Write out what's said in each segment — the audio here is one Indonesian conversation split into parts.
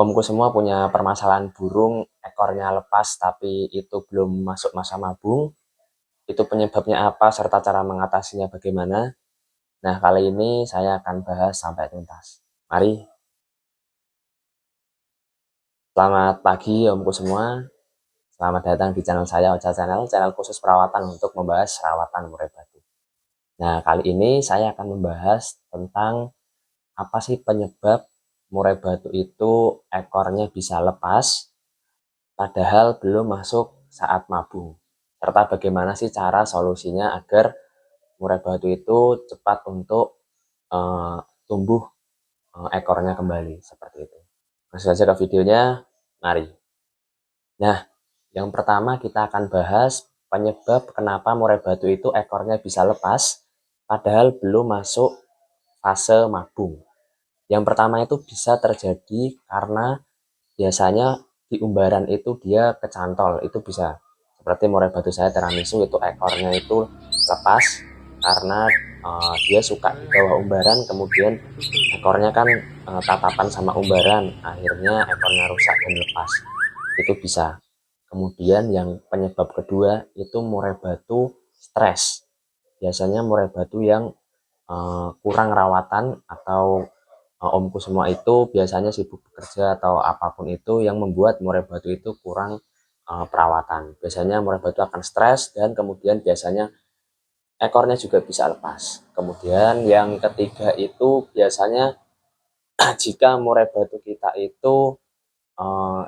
Omku semua punya permasalahan burung ekornya lepas tapi itu belum masuk masa mabung. Itu penyebabnya apa serta cara mengatasinya bagaimana? Nah, kali ini saya akan bahas sampai tuntas. Mari, selamat pagi omku semua. Selamat datang di channel saya, Ocha Channel, channel khusus perawatan untuk membahas perawatan murai batu. Nah, kali ini saya akan membahas tentang apa sih penyebab murai batu itu ekornya bisa lepas padahal belum masuk saat mabung. Serta bagaimana sih cara solusinya agar murai batu itu cepat untuk uh, tumbuh ekornya kembali seperti itu. Langsung saja ke videonya, mari. Nah, yang pertama kita akan bahas penyebab kenapa murai batu itu ekornya bisa lepas padahal belum masuk fase mabung. Yang pertama itu bisa terjadi karena biasanya di umbaran itu dia kecantol, itu bisa. Seperti murai batu saya tiramisu itu ekornya itu lepas karena dia suka di bawah umbaran, kemudian ekornya kan tatapan sama umbaran, akhirnya ekornya rusak dan lepas. Itu bisa. Kemudian yang penyebab kedua itu murai batu stres. Biasanya murai batu yang kurang rawatan atau omku semua itu biasanya sibuk bekerja atau apapun itu yang membuat murai batu itu kurang perawatan. Biasanya murai batu akan stres dan kemudian biasanya ekornya juga bisa lepas. Kemudian yang ketiga itu biasanya jika murai batu kita itu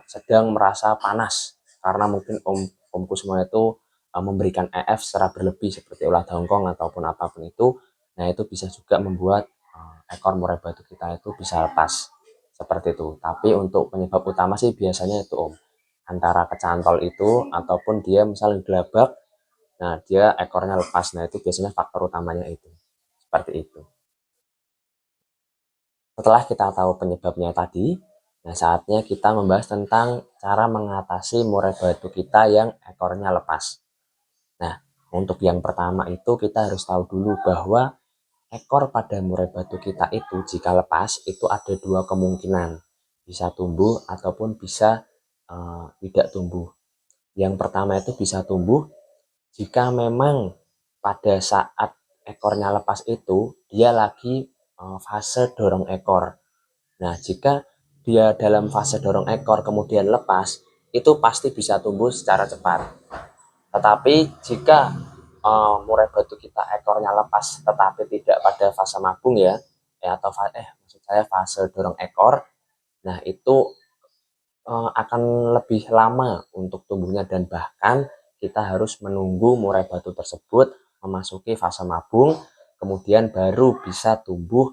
sedang merasa panas karena mungkin omku semua itu memberikan EF secara berlebih seperti ulah dongkong ataupun apapun itu. Nah, itu bisa juga membuat ekor murai batu kita itu bisa lepas seperti itu. Tapi untuk penyebab utama sih biasanya itu antara kecantol itu ataupun dia misalnya gelabak, nah dia ekornya lepas. Nah, itu biasanya faktor utamanya itu seperti itu. Setelah kita tahu penyebabnya tadi, nah saatnya kita membahas tentang cara mengatasi murai batu kita yang ekornya lepas. Nah, untuk yang pertama itu kita harus tahu dulu bahwa ekor pada murai batu kita itu jika lepas itu ada dua kemungkinan. Bisa tumbuh ataupun bisa tidak tumbuh. Yang pertama itu bisa tumbuh jika memang pada saat ekornya lepas itu dia lagi fase dorong ekor. Nah, jika dia dalam fase dorong ekor kemudian lepas, itu pasti bisa tumbuh secara cepat. Tetapi jika murai batu kita ekornya lepas tetapi tidak pada fase mabung ya, atau maksud saya fase dorong ekor, nah itu akan lebih lama untuk tumbuhnya dan bahkan kita harus menunggu murai batu tersebut memasuki fase mabung, kemudian baru bisa tumbuh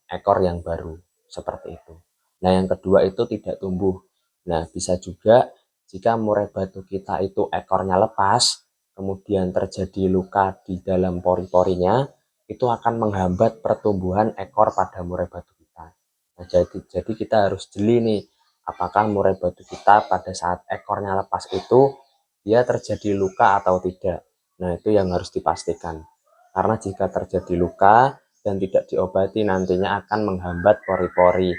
ekor yang baru seperti itu. Nah, yang kedua itu tidak tumbuh. Nah, bisa juga jika murai batu kita itu ekornya lepas, kemudian terjadi luka di dalam pori-porinya, itu akan menghambat pertumbuhan ekor pada murai batu kita. Nah, jadi kita harus jeli nih, apakah murai batu kita pada saat ekornya lepas itu dia terjadi luka atau tidak. Nah, itu yang harus dipastikan. Karena jika terjadi luka dan tidak diobati nantinya akan menghambat pori-pori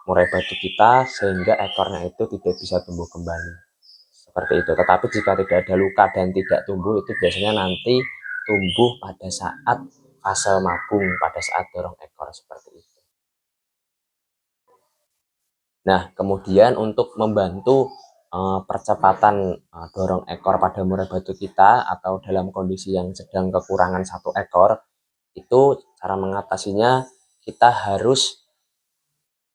murai batu kita sehingga ekornya itu tidak bisa tumbuh kembali. Seperti itu. Tetapi jika tidak ada luka dan tidak tumbuh itu biasanya nanti tumbuh pada saat fase mabung, pada saat dorong ekor seperti itu. Nah, kemudian untuk membantu percepatan dorong ekor pada murai batu kita atau dalam kondisi yang sedang kekurangan satu ekor, itu cara mengatasinya kita harus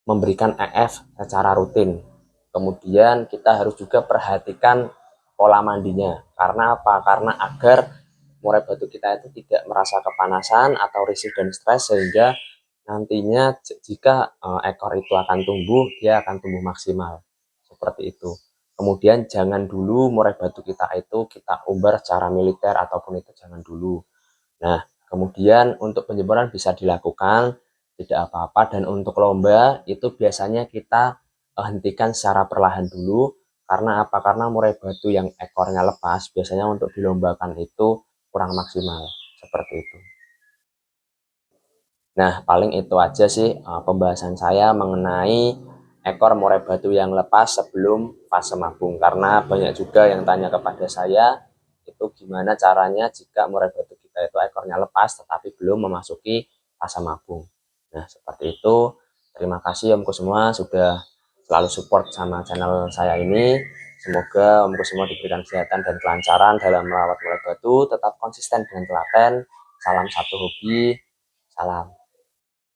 memberikan EF secara rutin. Kemudian kita harus juga perhatikan pola mandinya. Karena apa? Karena agar murai batu kita itu tidak merasa kepanasan atau risih dan stres sehingga nantinya jika ekor itu akan tumbuh, dia akan tumbuh maksimal. Seperti itu. Kemudian jangan dulu murai batu kita itu kita umbar secara militer ataupun itu jangan dulu. Nah, kemudian untuk penjemuran bisa dilakukan, tidak apa-apa. Dan untuk lomba itu biasanya kita hentikan secara perlahan dulu. Karena apa? Karena murai batu yang ekornya lepas biasanya untuk dilombakan itu kurang maksimal. Seperti itu. Nah, paling itu aja sih pembahasan saya mengenai ekor murai batu yang lepas sebelum fase mabung. Karena banyak juga yang tanya kepada saya, itu gimana caranya jika murai batu kita itu ekornya lepas tetapi belum memasuki fase mabung. Nah, seperti itu. Terima kasih Omku semua sudah selalu support sama channel saya ini. Semoga Omku semua diberikan kesehatan dan kelancaran dalam merawat murai batu, tetap konsisten dengan telaten. Salam satu hobi, salam.